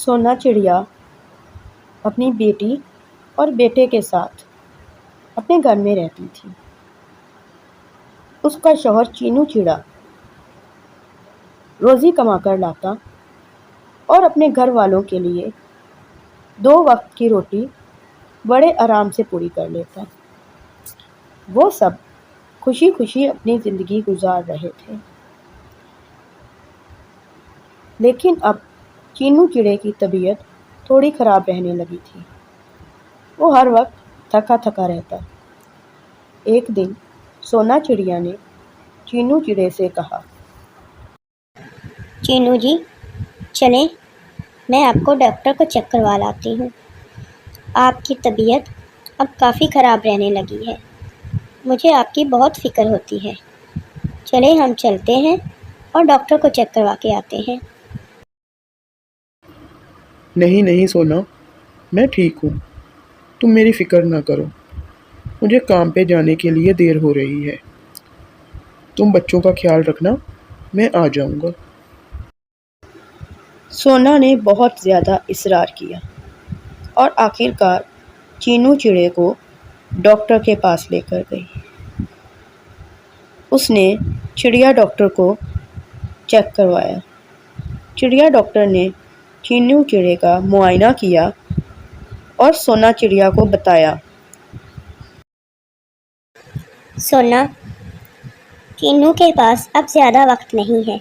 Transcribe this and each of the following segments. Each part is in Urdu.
سونا چڑیا اپنی بیٹی اور بیٹے کے ساتھ اپنے گھر میں رہتی تھی۔ اس کا شوہر چینو چڑا روزی کما کر لاتا اور اپنے گھر والوں کے لیے 2 وقت کی روٹی بڑے آرام سے پوری کر لیتا۔ وہ سب خوشی خوشی اپنی زندگی گزار رہے تھے، لیکن اب چینو چڑے کی طبیعت تھوڑی خراب رہنے لگی تھی۔ وہ ہر وقت تھکا تھکا رہتا۔ ایک دن سونا چڑیا نے چینو چڑے سے کہا، چینو جی چلیں، میں آپ کو ڈاکٹر کو چیک کروا لاتی ہوں۔ آپ کی طبیعت اب کافی خراب رہنے لگی ہے، مجھے آپ کی بہت فکر ہوتی ہے۔ چلیں ہم چلتے ہیں اور ڈاکٹر کو چیک کروا کے آتے ہیں۔ نہیں نہیں سونا، میں ٹھیک ہوں، تم میری فکر نہ کرو، مجھے کام پہ جانے کے لیے دیر ہو رہی ہے۔ تم بچوں کا خیال رکھنا، میں آ جاؤں گا۔ سونا نے بہت زیادہ اصرار کیا اور آخرکار چینو چڑے کو ڈاکٹر کے پاس لے کر گئی۔ اس نے چڑیا ڈاکٹر کو چیک کروایا۔ چڑیا ڈاکٹر نے چینو چڑے کا معائنہ کیا اور سونا چڑیا کو بتایا، سونا، چینو کے پاس اب زیادہ وقت نہیں ہے،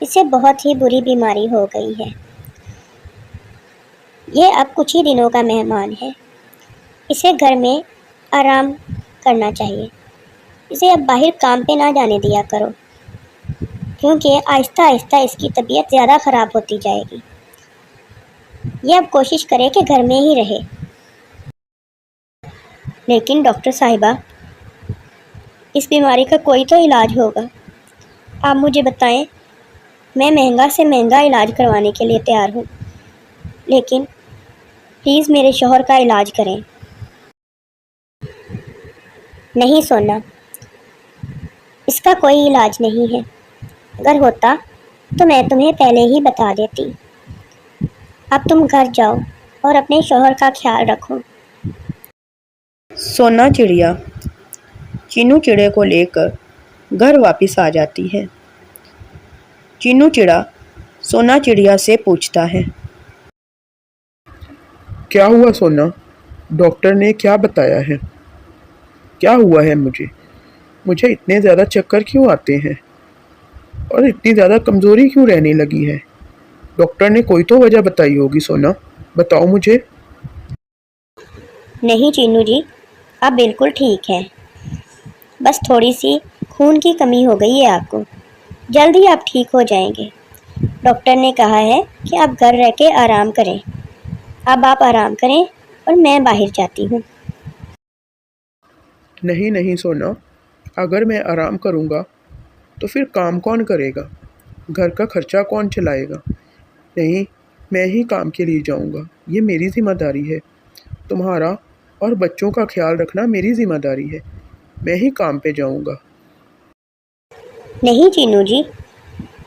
اسے بہت ہی بری بیماری ہو گئی ہے۔ یہ اب کچھ ہی دنوں کا مہمان ہے، اسے گھر میں آرام کرنا چاہیے۔ اسے اب باہر کام پہ نہ جانے دیا کرو، کیونکہ آہستہ آہستہ اس کی طبیعت زیادہ خراب ہوتی جائے گی۔ یہ اب کوشش کرے کہ گھر میں ہی رہے۔ لیکن ڈاکٹر صاحبہ، اس بیماری کا کوئی تو علاج ہوگا، آپ مجھے بتائیں۔ میں مہنگا سے مہنگا علاج کروانے کے لیے تیار ہوں، لیکن پلیز میرے شوہر کا علاج کریں۔ نہیں سونا، اس کا کوئی علاج نہیں ہے، اگر ہوتا تو میں تمہیں پہلے ہی بتا دیتی۔ اب تم گھر جاؤ اور اپنے شوہر کا خیال رکھو۔ سونا چڑیا چینو چڑے کو لے کر گھر واپس آ جاتی ہے۔ چینو چڑا سونا چڑیا سے پوچھتا ہے، کیا ہوا سونا؟ ڈاکٹر نے کیا بتایا ہے؟ کیا ہوا ہے مجھے اتنے زیادہ چکر کیوں آتے ہیں اور اتنی زیادہ کمزوری کیوں رہنے لگی ہے؟ ڈاکٹر نے کوئی تو وجہ بتائی ہوگی سونا، بتاؤ مجھے۔ نہیں چینو جی، آپ بالکل ٹھیک ہیں، بس تھوڑی سی خون کی کمی ہو گئی ہے آپ کو، جلدی آپ ٹھیک ہو جائیں گے۔ ڈاکٹر نے کہا ہے کہ آپ گھر رہ کے آرام کریں۔ اب آپ آرام کریں اور میں باہر جاتی ہوں۔ نہیں نہیں سونا، اگر میں آرام کروں گا تو پھر کام کون کرے گا؟ گھر کا خرچہ کون چلائے گا؟ نہیں، میں ہی کام کے لیے جاؤں گا، یہ میری ذمہ داری ہے۔ تمہارا اور بچوں کا خیال رکھنا میری ذمہ داری ہے، میں ہی کام پہ جاؤں گا۔ نہیں چینو جی،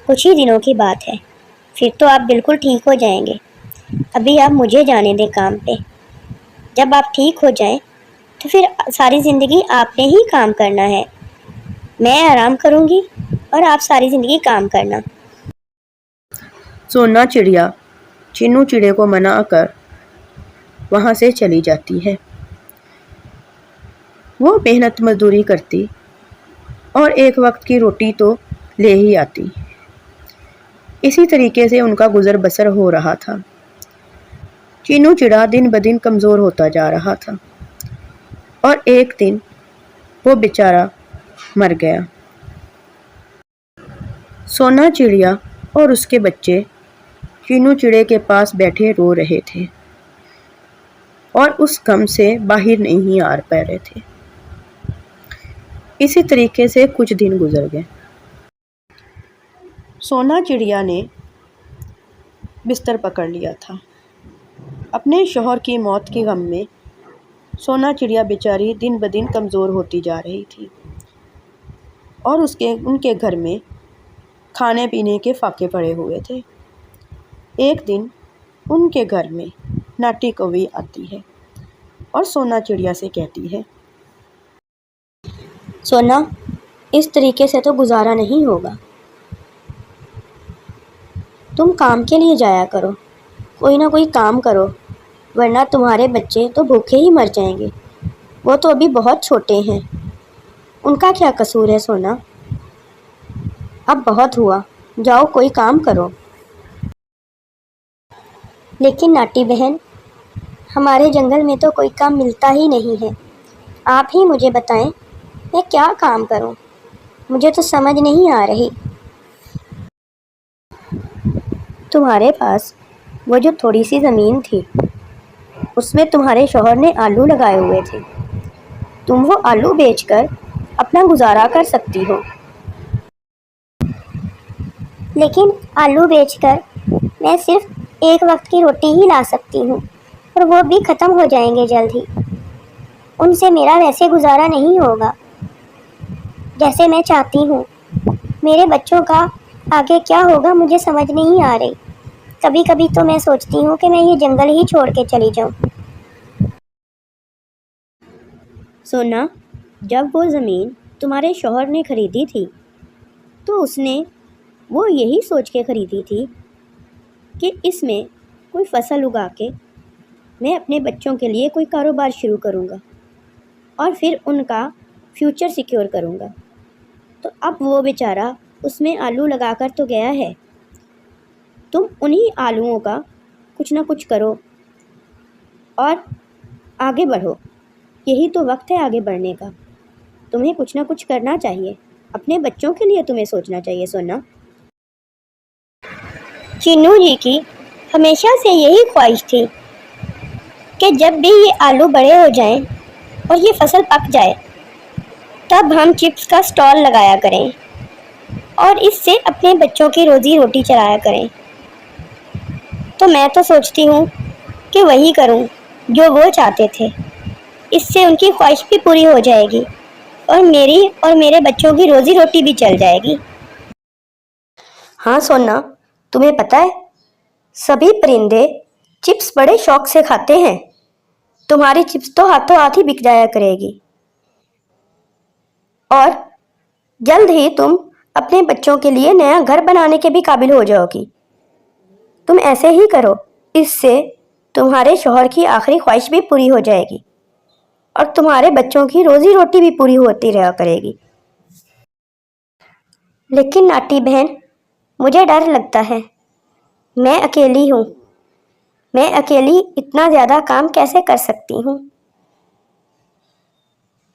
کچھ ہی دنوں کی بات ہے، پھر تو آپ بالکل ٹھیک ہو جائیں گے۔ ابھی آپ مجھے جانے دیں کام پہ، جب آپ ٹھیک ہو جائیں تو پھر ساری زندگی آپ نے ہی کام کرنا ہے، میں آرام کروں گی اور آپ ساری زندگی کام کرنا۔ سونا چڑیا چینو چڑے کو منا کر وہاں سے چلی جاتی ہے۔ وہ محنت مزدوری کرتی اور ایک وقت کی روٹی تو لے ہی آتی۔ اسی طریقے سے ان کا گزر بسر ہو رہا تھا۔ چینو چڑا دن بدن کمزور ہوتا جا رہا تھا اور ایک دن وہ بیچارہ مر گیا۔ سونا چڑیا اور اس کے بچے چینو چڑے کے پاس بیٹھے رو رہے تھے اور اس غم سے باہر نہیں آ پا رہے تھے۔ اسی طریقے سے کچھ دن گزر گئے۔ سونا چڑیا نے بستر پکڑ لیا تھا۔ اپنے شوہر کی موت کے غم میں سونا چڑیا بیچاری دن بدن کمزور ہوتی جا رہی تھی اور ان کے گھر میں کھانے پینے کے فاقے پڑے ہوئے تھے۔ ایک دن ان کے گھر میں ناٹی کوی آتی ہے اور سونا چڑیا سے کہتی ہے، سونا، اس طریقے سے تو گزارا نہیں ہوگا۔ تم کام کے لیے جایا کرو، کوئی نہ کوئی کام کرو، ورنہ تمہارے بچے تو بھوکے ہی مر جائیں گے۔ وہ تو ابھی بہت چھوٹے ہیں، ان کا کیا قصور ہے سونا؟ اب بہت ہوا، جاؤ کوئی کام کرو۔ لیکن ناٹی بہن، ہمارے جنگل میں تو کوئی کام ملتا ہی نہیں ہے۔ آپ ہی مجھے بتائیں، میں کیا کام کروں؟ مجھے تو سمجھ نہیں آ رہی۔ تمہارے پاس وہ جو تھوڑی سی زمین تھی، اس میں تمہارے شوہر نے آلو لگائے ہوئے تھے، تم وہ آلو بیچ کر اپنا گزارا کر سکتی ہو۔ لیکن آلو بیچ کر میں صرف ایک وقت کی روٹی ہی لا سکتی ہوں، اور وہ بھی ختم ہو جائیں گے جلد ہی۔ ان سے میرا ویسے گزارا نہیں ہوگا جیسے میں چاہتی ہوں۔ میرے بچوں کا آگے کیا ہوگا مجھے سمجھ نہیں آ رہی۔ کبھی کبھی تو میں سوچتی ہوں کہ میں یہ جنگل ہی چھوڑ کے چلی جاؤں۔ سونا، جب وہ زمین تمہارے شوہر نے خریدی تھی تو اس نے وہ یہی سوچ کے خریدی تھی کہ اس میں کوئی فصل اگا کے میں اپنے بچوں کے لیے کوئی کاروبار شروع کروں گا اور پھر ان کا فیوچر سیکیور کروں گا۔ تو اب وہ بیچارہ اس میں آلو لگا کر تو گیا ہے، تم انہی آلوؤں کا کچھ نہ کچھ کرو اور آگے بڑھو۔ یہی تو وقت ہے آگے بڑھنے کا۔ تمہیں کچھ نہ کچھ کرنا چاہیے، اپنے بچوں کے لیے تمہیں سوچنا چاہیے سونا۔ چینو جی کی ہمیشہ سے یہی خواہش تھی کہ جب بھی یہ آلو بڑے ہو جائیں اور یہ فصل پک جائے، تب ہم چپس کا سٹال لگایا کریں اور اس سے اپنے بچوں کی روزی روٹی چلایا کریں۔ تو میں تو سوچتی ہوں کہ وہی کروں جو وہ چاہتے تھے۔ اس سے ان کی خواہش بھی پوری ہو جائے گی اور میری اور میرے بچوں کی روزی روٹی بھی چل جائے گی۔ ہاں سونا، تمہیں پتہ ہے سبھی پرندے چپس بڑے شوق سے کھاتے ہیں۔ تمہاری چپس تو ہاتھوں ہاتھ ہی بک جایا کرے گی اور جلد ہی تم اپنے بچوں کے لیے نیا گھر بنانے کے بھی قابل ہو جاؤ گی۔ تم ایسے ہی کرو، اس سے تمہارے شوہر کی آخری خواہش بھی پوری ہو جائے گی اور تمہارے بچوں کی روزی روٹی بھی پوری ہوتی رہا کرے گی۔ لیکن ناٹی بہن، مجھے ڈر لگتا ہے، میں اکیلی ہوں، میں اکیلی اتنا زیادہ کام کیسے کر سکتی ہوں؟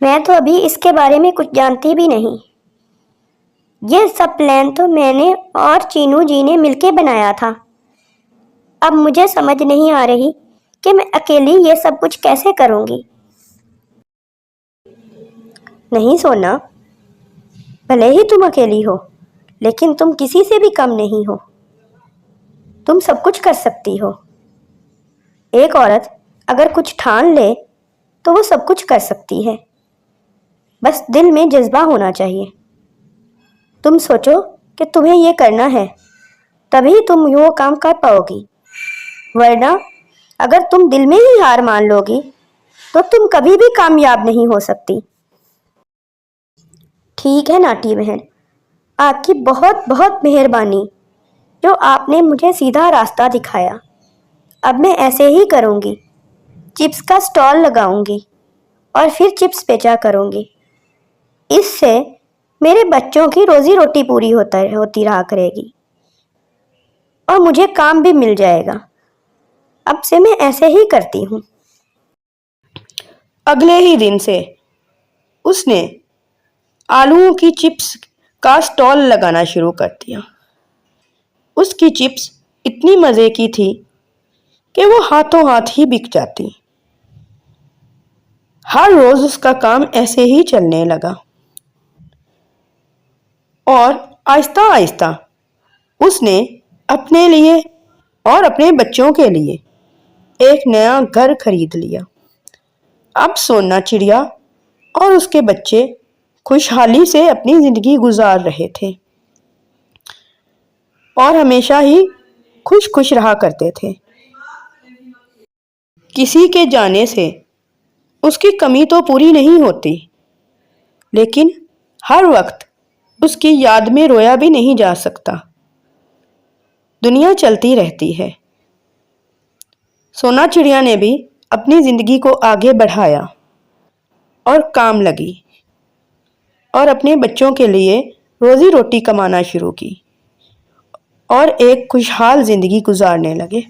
میں تو ابھی اس کے بارے میں کچھ جانتی بھی نہیں۔ یہ سب پلان تو میں نے اور چینو جی نے مل کے بنایا تھا۔ اب مجھے سمجھ نہیں آ رہی کہ میں اکیلی یہ سب کچھ کیسے کروں گی۔ نہیں سونا، بھلے ہی تم اکیلی ہو، لیکن تم کسی سے بھی کم نہیں ہو۔ تم سب کچھ کر سکتی ہو۔ ایک عورت اگر کچھ ٹھان لے تو وہ سب کچھ کر سکتی ہے، بس دل میں جذبہ ہونا چاہیے۔ تم سوچو کہ تمہیں یہ کرنا ہے، تبھی تم وہ کام کر پاؤ گی، ورنہ اگر تم دل میں ہی ہار مان لو گی تو تم کبھی بھی کامیاب نہیں ہو سکتی۔ ٹھیک ہے ناٹی بہن، آپ کی بہت بہت مہربانی جو آپ نے مجھے سیدھا راستہ دکھایا۔ اب میں ایسے ہی کروں گی، چپس کا سٹال لگاؤں گی اور پھر چپس بیچا کروں گی۔ اس سے میرے بچوں کی روزی روٹی پوری ہوتی رہا کرے گی اور مجھے کام بھی مل جائے گا۔ اب سے میں ایسے ہی کرتی ہوں۔ اگلے ہی دن سے اس نے آلوؤں کی چپس کا سٹال لگانا شروع کر دیا۔ اس کی چپس اتنی مزے کی تھی کہ وہ ہاتھوں ہاتھ ہی بک جاتی۔ ہر روز اس کا کام ایسے ہی چلنے لگا اور آہستہ آہستہ اس نے اپنے لیے اور اپنے بچوں کے لیے ایک نیا گھر خرید لیا۔ اب سونا چڑیا اور اس کے بچے خوشحالی سے اپنی زندگی گزار رہے تھے اور ہمیشہ ہی خوش خوش رہا کرتے تھے۔ کسی کے جانے سے اس کی کمی تو پوری نہیں ہوتی، لیکن ہر وقت اس کی یاد میں رویا بھی نہیں جا سکتا۔ دنیا چلتی رہتی ہے۔ سونا چڑیا نے بھی اپنی زندگی کو آگے بڑھایا اور کام لگی اور اپنے بچوں کے لیے روزی روٹی کمانا شروع کی اور ایک خوشحال زندگی گزارنے لگے۔